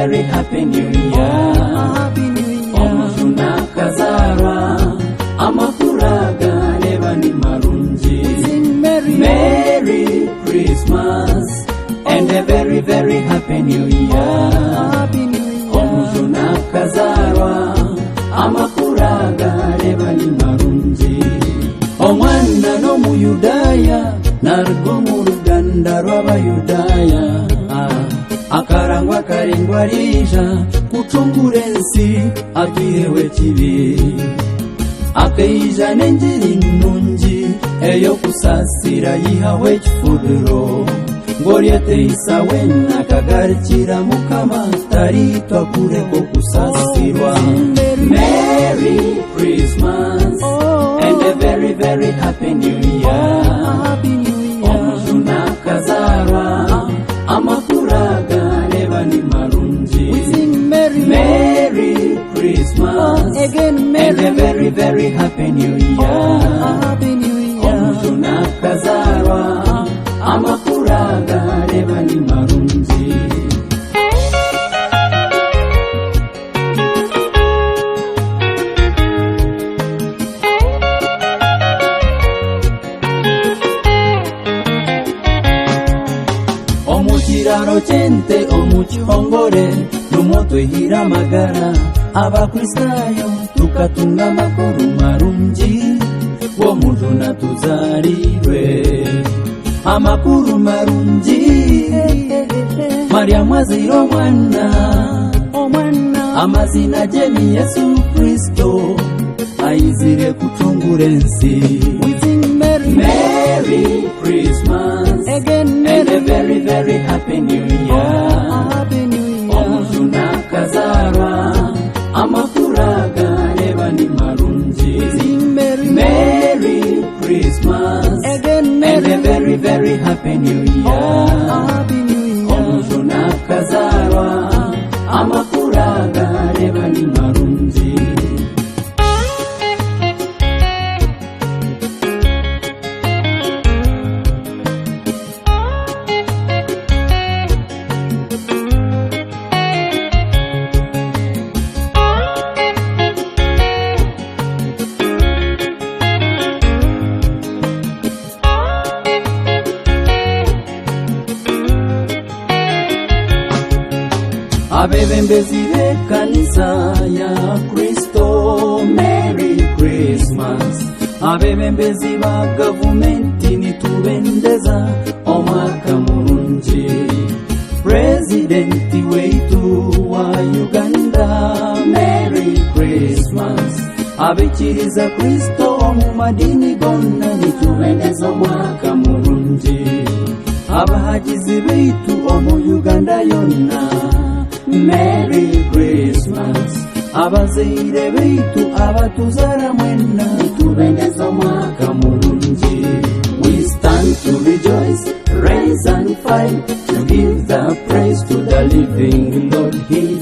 very happy new year. Omuzuna kazarwa amakuraga leba ni marunji. Merry Christmas and a very very happy new year. Omuzuna kazarwa amakuraga leba ni marunji. Omwana no mu Yudaya nargo mu ruganda rw'Abayudaya. Akarangwa karengwa rija kucungura ensi agihewe kibi. Akaija n'enjiri nnungi eyo kusasira yihawe ekifudiro. Ng'oryete isawe nakagarikira Mukama taritwa kureko kusasirwa. Merry Christmas and a very very happy new year. Omuzuna kazarwa amakuraga leba ni marunji. Merry Christmas again, and a very very happy new year. Omuzuna kazarwa amakuraga leba ni marunji. Omukiraro kyente omukihongore numo twehira amagara abakristayo tukatunga amakuru marungi w'omuzuna tuzarirwe. Amakuru marungi Mariamu azire omwana amazina ge ni Yesu Kristo ayizire kucungura ensi. Merry Christmas again, and a very very happy new year. Omuzuna kazarwa amakuraga leba ni marunji. Merry Christmas again, and a very very happy new year. Omuzuna kazarwa amakuraga leba ni marunji. Abebembezi b'ekkanisa ya Kristo, Merry Christmas. Abebembezi ba gavumenti nitubendeza omwaka mulungi. Presidenti weitu wa Uganda, Merry Christmas. Abikiriza Kristo omu madini gonna nitubendeza omwaka mulungi. Abahagizi beitu omu Uganda yonna, Merry Christmas. Abazaire beitu abatuzara mwena nitubendeza omwaka mulungi. We stand to rejoice, raise and fight, to give the praise to the living Lord. He